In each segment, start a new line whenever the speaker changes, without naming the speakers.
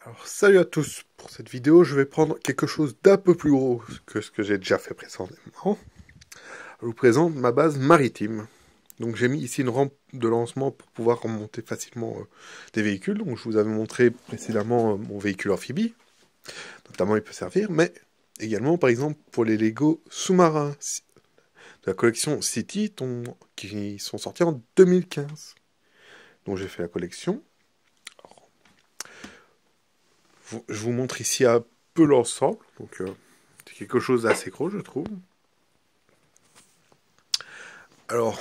Alors, salut à tous. Pour cette vidéo, je vais prendre quelque chose d'un peu plus gros que ce que j'ai déjà fait précédemment. Je vous présente ma base maritime. Donc, j'ai mis ici une rampe de lancement pour pouvoir remonter facilement des véhicules. Donc, je vous avais montré précédemment mon véhicule amphibie. Notamment, il peut servir, mais également, par exemple, pour les Lego sous-marins de la collection City, qui sont sortis en 2015. Donc, j'ai fait la collection. Je vous montre ici un peu l'ensemble. Donc, c'est quelque chose d'assez gros, je trouve. Alors,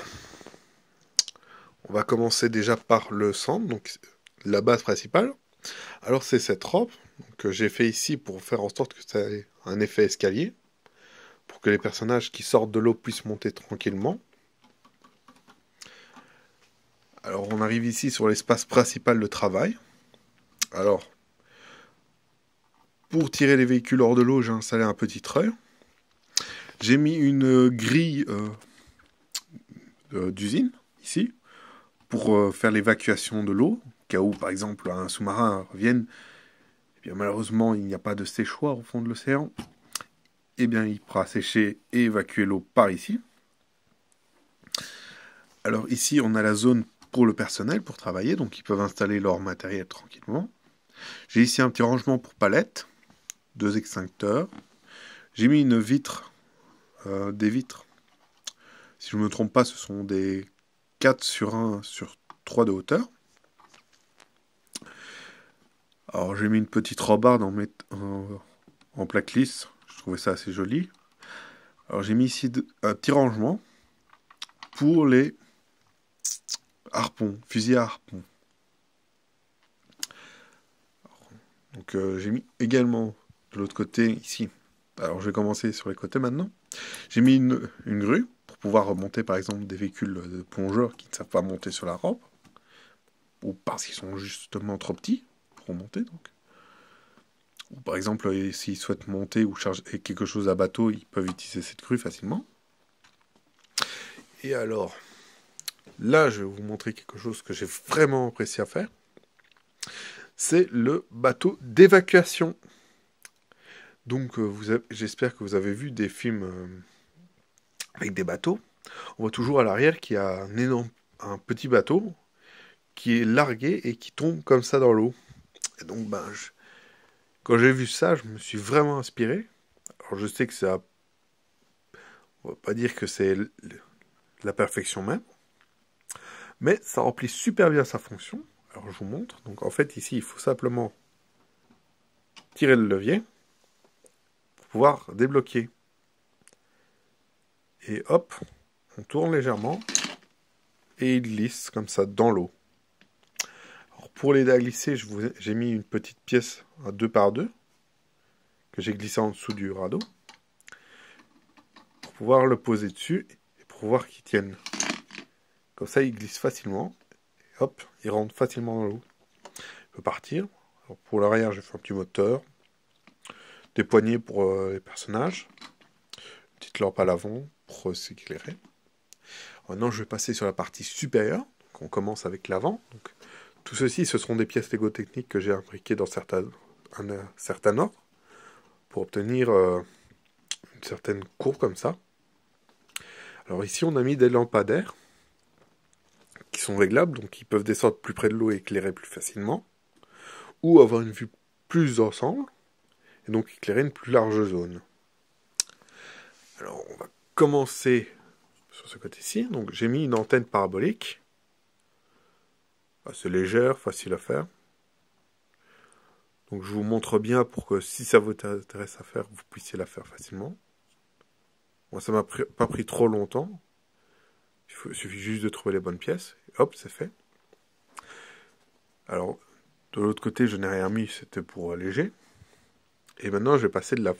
on va commencer déjà par le centre, donc la base principale. Alors, c'est cette rampe que j'ai fait ici pour faire en sorte que ça ait un effet escalier, pour que les personnages qui sortent de l'eau puissent monter tranquillement. Alors, on arrive ici sur l'espace principal de travail. Alors, pour tirer les véhicules hors de l'eau, j'ai installé un petit treuil. J'ai mis une grille d'usine, ici, pour faire l'évacuation de l'eau, au cas où, par exemple, un sous-marin revienne. Eh bien, malheureusement, il n'y a pas de séchoir au fond de l'océan. Eh bien, il pourra sécher et évacuer l'eau par ici. Alors ici, on a la zone pour le personnel, pour travailler, donc ils peuvent installer leur matériel tranquillement. J'ai ici un petit rangement pour palettes, 2 extincteurs. J'ai mis une vitre, des vitres. Si je ne me trompe pas, ce sont des 4 sur 1 sur 3 de hauteur. Alors j'ai mis une petite rambarde en plaque lisse, je trouvais ça assez joli. Alors j'ai mis ici un petit rangement pour les harpons, fusils à harpons. Donc j'ai mis également de l'autre côté ici. Alors je vais commencer sur les côtés maintenant. J'ai mis une grue pour pouvoir remonter par exemple des véhicules de plongeurs qui ne savent pas monter sur la rampe. Ou parce qu'ils sont justement trop petits pour remonter donc. Ou par exemple s'ils souhaitent monter ou charger quelque chose à bateau, ils peuvent utiliser cette grue facilement. Et alors, là je vais vous montrer quelque chose que j'ai vraiment apprécié à faire. C'est le bateau d'évacuation. Donc, j'espère que vous avez vu des films avec des bateaux. On voit toujours à l'arrière qu'il y a un petit bateau qui est largué et qui tombe comme ça dans l'eau. Et donc, quand j'ai vu ça, je me suis vraiment inspiré. Alors, je sais que ça, on va pas dire que c'est la perfection même, mais ça remplit super bien sa fonction. Alors, je vous montre. Donc, en fait, ici, il faut simplement tirer le levier pour pouvoir débloquer. Et hop, on tourne légèrement et il glisse comme ça dans l'eau. Alors pour l'aider à glisser, j'ai mis une petite pièce à 2 par 2 que j'ai glissé en dessous du radeau pour pouvoir le poser dessus et pour voir qu'il tienne. Comme ça, il glisse facilement. Et hop, il rentre facilement dans l'eau. Il peut partir. Alors pour l'arrière, j'ai fait un petit moteur, des poignées pour les personnages, une petite lampe à l'avant pour s'éclairer. Maintenant, je vais passer sur la partie supérieure. Donc, on commence avec l'avant. Tout ceci, ce seront des pièces Lego techniques que j'ai imbriquées dans un certain ordre pour obtenir une certaine courbe comme ça. Alors ici, on a mis des lampadaires qui sont réglables, donc ils peuvent descendre plus près de l'eau et éclairer plus facilement, ou avoir une vue plus ensemble, et donc éclairer une plus large zone. Alors, on va commencer sur ce côté-ci. Donc j'ai mis une antenne parabolique. C'est légère, facile à faire. Donc je vous montre bien pour que si ça vous intéresse à faire, vous puissiez la faire facilement. Moi, ça m'a pas pris trop longtemps. Il suffit juste de trouver les bonnes pièces. Et hop, c'est fait. Alors, de l'autre côté, je n'ai rien mis, c'était pour alléger. Et maintenant, je vais passer de la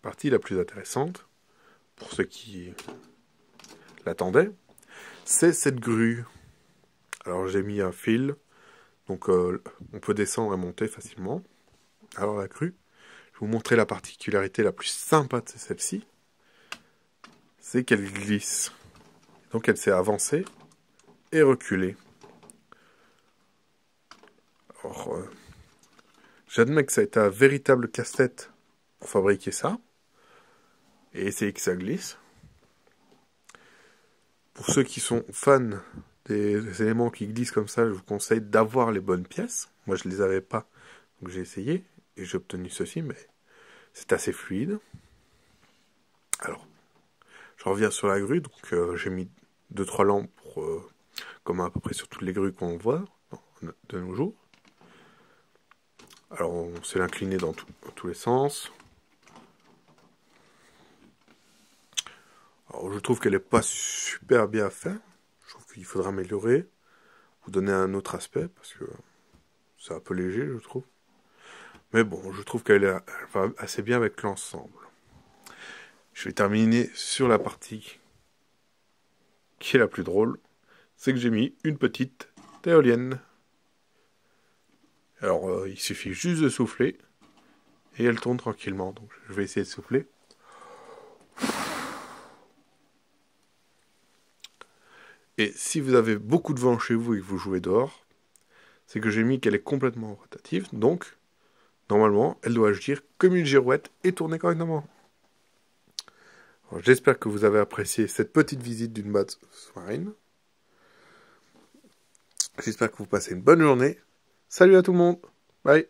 partie la plus intéressante, pour ceux qui l'attendaient. C'est cette grue. Alors, j'ai mis un fil. Donc, on peut descendre et monter facilement. Alors, la grue, je vais vous montrer la particularité la plus sympa de celle-ci. C'est qu'elle glisse. Donc, elle s'est avancée et reculée. Alors, J'admets que ça a été un véritable casse-tête pour fabriquer ça. Et essayer que ça glisse. Pour ceux qui sont fans des éléments qui glissent comme ça, je vous conseille d'avoir les bonnes pièces. Moi, je les avais pas, donc j'ai essayé et j'ai obtenu ceci, mais c'est assez fluide. Alors, je reviens sur la grue, donc j'ai mis 2-3 lampes pour, comme à peu près sur toutes les grues qu'on voit de nos jours. Alors, on sait l'incliner dans tous les sens. Alors, je trouve qu'elle n'est pas super bien faite. Je trouve qu'il faudra améliorer, ou donner un autre aspect, parce que c'est un peu léger, je trouve. Mais bon, je trouve qu'elle va assez bien avec l'ensemble. Je vais terminer sur la partie qui est la plus drôle. C'est que j'ai mis une petite éolienne. Alors, il suffit juste de souffler, et elle tourne tranquillement. Donc, je vais essayer de souffler. Et si vous avez beaucoup de vent chez vous et que vous jouez dehors, c'est que j'ai mis qu'elle est complètement rotative, donc normalement elle doit agir comme une girouette et tourner correctement. J'espère que vous avez apprécié cette petite visite d'une boîte Swine. J'espère que vous passez une bonne journée. Salut à tout le monde. Bye.